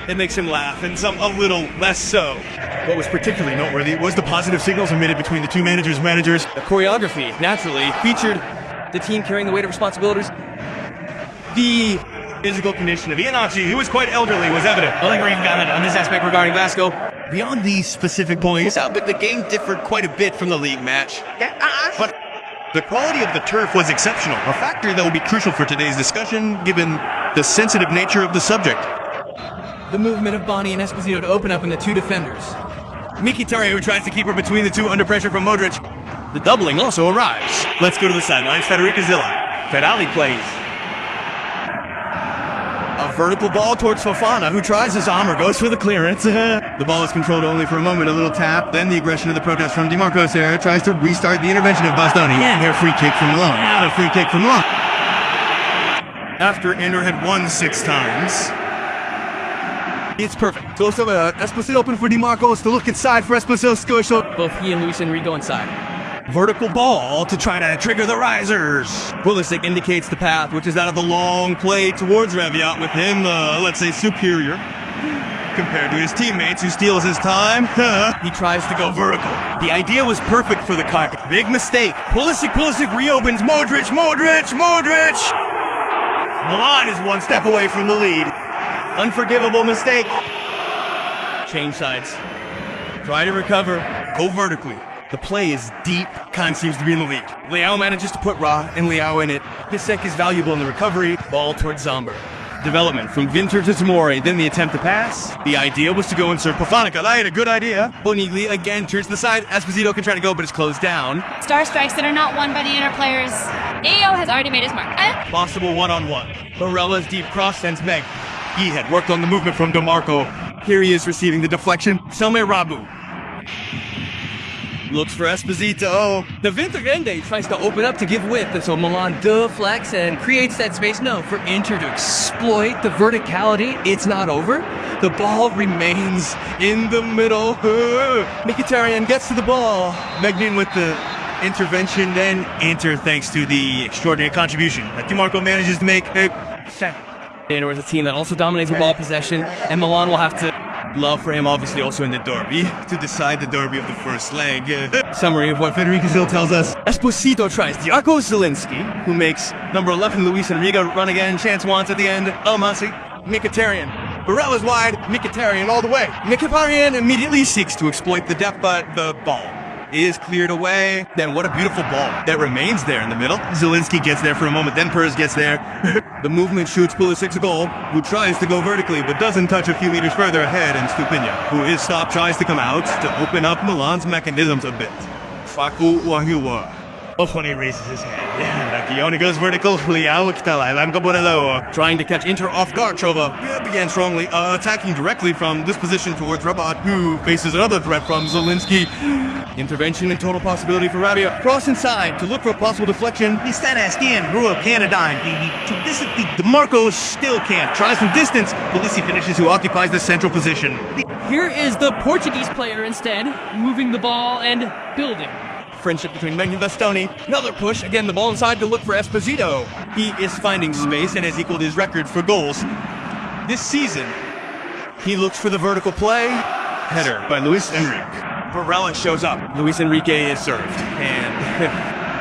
it makes him laugh, and some a little less so. What was particularly noteworthy was the positive signals emitted between the two managers. The choreography, naturally, featured the team carrying the weight of responsibilities. The physical condition of Iannucci, who was quite elderly, was evident. Allegri got it on this aspect regarding Vasco. Beyond these specific points, but the game differed quite a bit from the league match. But the quality of the turf was exceptional, a factor that will be crucial for today's discussion, given the sensitive nature of the subject. The movement of Boni and Esposito to open up in the two defenders. Mkhitaryan, who tries to keep her between the two under pressure from Modric. The doubling also arrives. Let's go to the sidelines. Federica Zilla. Fedali plays. A vertical ball towards Fofana, who tries his armor, goes for the clearance. The ball is controlled only for a moment, a little tap, then the aggression of the protest from DiMarco Serra tries to restart the intervention of Bastoni. And a free kick from Milan. And a free kick from Milan. After Inter had won 6 times. It's perfect. So Esposito open for DiMarco. It's to look inside for Esposito. Both he and Luis Enrique inside. Vertical ball to try to trigger the risers. Pulisic indicates the path, which is that of the long play towards Rabiot, with him, let's say, superior compared to his teammates, who steals his time. He tries to go vertical. The idea was perfect for the cut. Big mistake. Pulisic reopens. Modric. Milan is one step away from the lead. Unforgivable mistake. Change sides. Try to recover. Go vertically. The play is deep. Khan seems to be in the lead. Leao manages to put Ra and Leao in it. Pisek is valuable in the recovery. Ball towards Zomber. Development from Vinter to Tamori, then the attempt to pass. The idea was to go insert Fofana. I had a good idea. Bonigli again turns to the side. Esposito can try to go, but it's closed down. Star strikes that are not won by the Inter players. Ayo has already made his mark. Possible one-on-one. Barella's deep cross sends Meg. He had worked on the movement from DiMarco. Here he is receiving the deflection. Selme Rabu. Looks for Esposito. The Vinter tries to open up to give width, and so Milan deflects and creates that space. No, for Inter to exploit the verticality. It's not over. The ball remains in the middle. Mkhitaryan gets to the ball. Megnin with the intervention, then Inter, thanks to the extraordinary contribution that DiMarco manages to make. Inter is a team that also dominates with ball possession, and Milan will have to... Love for him, obviously, also in the derby, to decide the derby of the first leg. Summary of what Federica Zil tells us. Esposito tries Diaco Zielinski, who makes number 11 Luis Enrique run again. Chance wants at the end. Almasi. Mkhitaryan. Barella's wide. Mkhitaryan all the way. Mkhitaryan immediately seeks to exploit the depth, but the ball is cleared away. Then what a beautiful ball that remains there in the middle. Zielinski gets there for a moment, then Pers gets there. The movement shoots Pulisic a goal, who tries to go vertically but doesn't touch a few meters further ahead, and Stupinja, who is stopped, tries to come out to open up Milan's mechanisms a bit. Faku Wahiwa. When he raises his hand. Racchioni goes vertical. Trying to catch Inter off guard, Chova began strongly, attacking directly from this position towards Rabat, who faces another threat from Zielinski. Intervention and total possibility for Rabiot. Cross inside to look for a possible deflection. He's that ass in. Rua Canadine. DiMarco still can't. Tries from distance. Polisi finishes, who occupies the central position. Here is the Portuguese player instead, moving the ball and building. Friendship between Meg and Bastoni. Another push. Again, the ball inside to look for Esposito. He is finding space and has equaled his record for goals. This season, he looks for the vertical play. Header by Luis Enrique. Barella shows up. Luis Enrique is served. And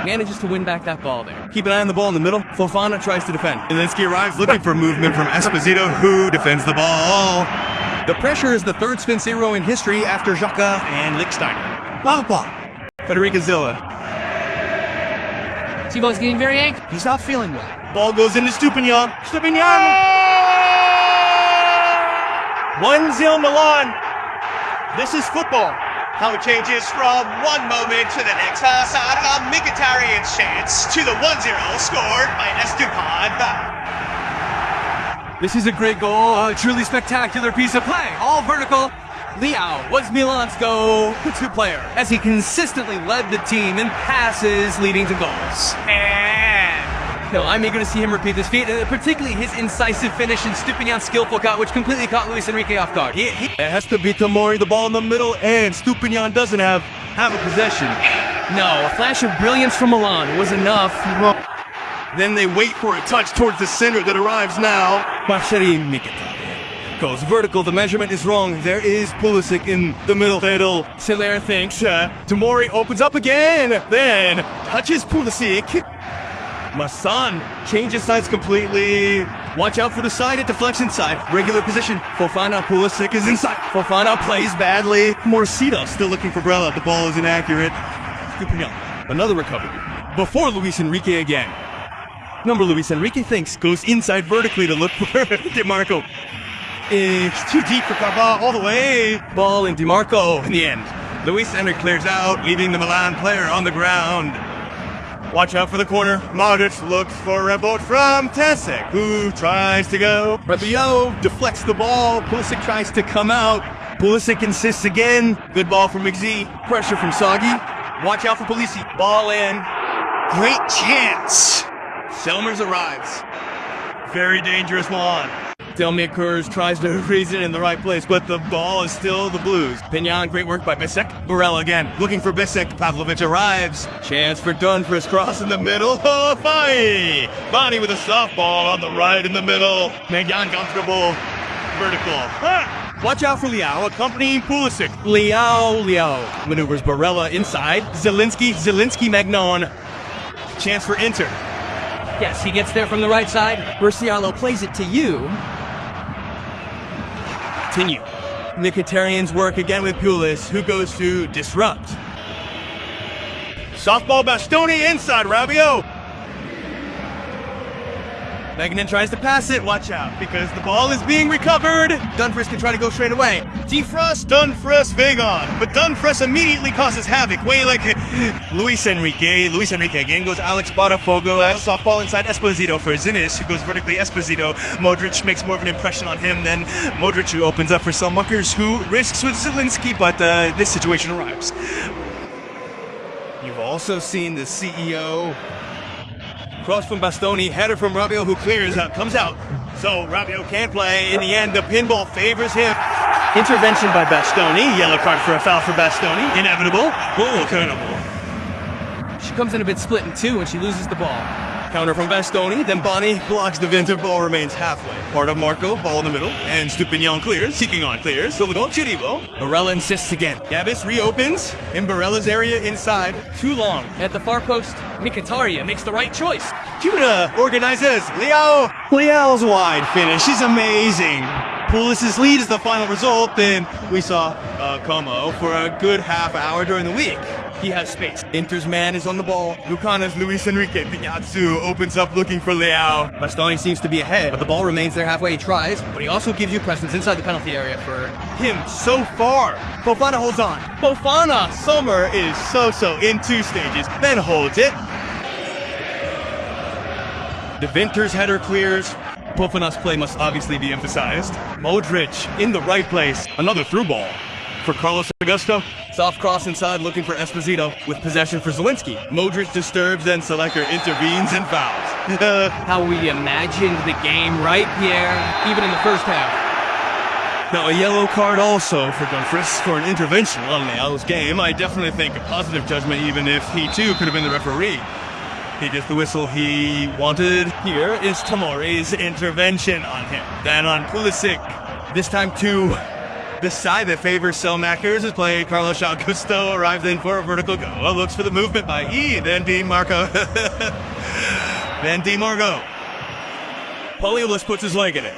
manages to win back that ball there. Keep an eye on the ball in the middle. Fofana tries to defend. Zielinski arrives looking for movement from Esposito, who defends the ball. The pressure is the third spin zero in history after Xhaka and Lichtsteiner. Federica Zilla. Thibaut's getting very angry. He's not feeling well. Ball goes into Stupinjan. 1-0 Milan. This is football. How it changes from one moment to the next. Mkhitaryan's chance to the 1-0 scored by Estupiñán. This is a great goal. A truly spectacular piece of play. All vertical. Leao was Milan's go-to player as he consistently led the team in passes leading to goals. And I'm eager to see him repeat this feat, particularly his incisive finish and Stupinjan's skillful cut, which completely caught Luis Enrique off guard. It has to be Tamori, the ball in the middle, and Stupinjan doesn't have a possession. No, a flash of brilliance from Milan was enough. Then they wait for a touch towards the center that arrives now. Marceli Mkhitaryan Goes vertical, the measurement is wrong. There is Pulisic in the middle. Hilaire thinks, Tamori opens up again, then touches Pulisic. Masson changes sides completely. Watch out for the side, it deflects inside. Regular position. Fofana, Pulisic is inside. Fofana plays badly. Morcito still looking for Brella. The ball is inaccurate. Stupinian. Another recovery. Before Luis Enrique again. Number Luis Enrique thinks goes inside vertically to look for DiMarco. It's too deep for Carvalho all the way. Ball in DiMarco in the end. Luis Enrique clears out, leaving the Milan player on the ground. Watch out for the corner. Modric looks for a boat from Tesek, who tries to go. Rabiot deflects the ball. Pulisic tries to come out. Pulisic insists again. Good ball from McZ. Pressure from Soggy. Watch out for Polisi. Ball in. Great chance. Selmers arrives. Very dangerous Milan. Delmakers tries to raise it in the right place, but the ball is still the Blues. Pignon, great work by Bisek. Barella again, looking for Bisek. Pavlovic arrives. Chance for Dumfries, cross in the middle. Oh, fine! Bonnie with a softball on the right in the middle. Megyan comfortable. Vertical. Ah! Watch out for Leao, accompanying Pulisic. Leao maneuvers Barella inside. Zielinski, Magnon. Chance for Inter. Yes, he gets there from the right side. Bercialo plays it to you. Continue. Mkhitaryan's work again with Pulis, who goes to disrupt. Softball Bastoni inside, Rabiot. Magnan tries to pass it, watch out, because the ball is being recovered. Dumfries can try to go straight away. Defrost, Dumfries, Vegon. But Dumfries immediately causes havoc, way like Luis Enrique. Luis Enrique again goes Alex Botafogo. Softball inside Esposito for Zinis, who goes vertically Esposito. Modric makes more of an impression on him than Modric, who opens up for Selmakers, who risks with Zielinski, but this situation arrives. You've also seen the CEO. Cross from Bastoni, header from Rabiot, who clears out, comes out. So Rabiot can't play. In the end, the pinball favors him. Intervention by Bastoni. Yellow card for a foul for Bastoni. Inevitable. Oh, incredible. She comes in a bit split in two and she loses the ball. Counter from Bastoni, then Bonnie blocks the Vinter, ball remains halfway. Part of Marco, ball in the middle, and Stupinian clears, Seeking clears, so we go Chiribo. Barella insists again. Gabis reopens, in Barella's area inside, too long. At the far post, Mkhitaryan makes the right choice. Judah organizes, Leao's wide finish is amazing. Pulis' lead is the final result, then we saw Como for a good half hour during the week. He has space. Inter's man is on the ball. Lucana's Luis Enrique. Pignazzu opens up looking for Leao. Bastoni seems to be ahead, but the ball remains there halfway. He tries, but he also gives you presence inside the penalty area for him so far. Fofana holds on. Fofana! Sommer is so in two stages, then holds it. The Vinter's header clears. Fofana's play must obviously be emphasized. Modric in the right place. Another through ball for Carlos Augusto. Soft cross inside looking for Esposito with possession for Zielinski. Modric disturbs, then Selector intervenes and fouls. How we imagined the game, right, Pierre? Even in the first half. Now a yellow card also for Dumfries for an intervention on Leao's game. I definitely think a positive judgment, even if he too could have been the referee. He gets the whistle he wanted. Here is Tamori's intervention on him. Then on Pulisic, this time to the side that favors Selmakers is played. Carlos Augusto arrives in for a vertical go. Looks for the movement by then DiMarco. Then DiMarco. Poliolus puts his leg in it.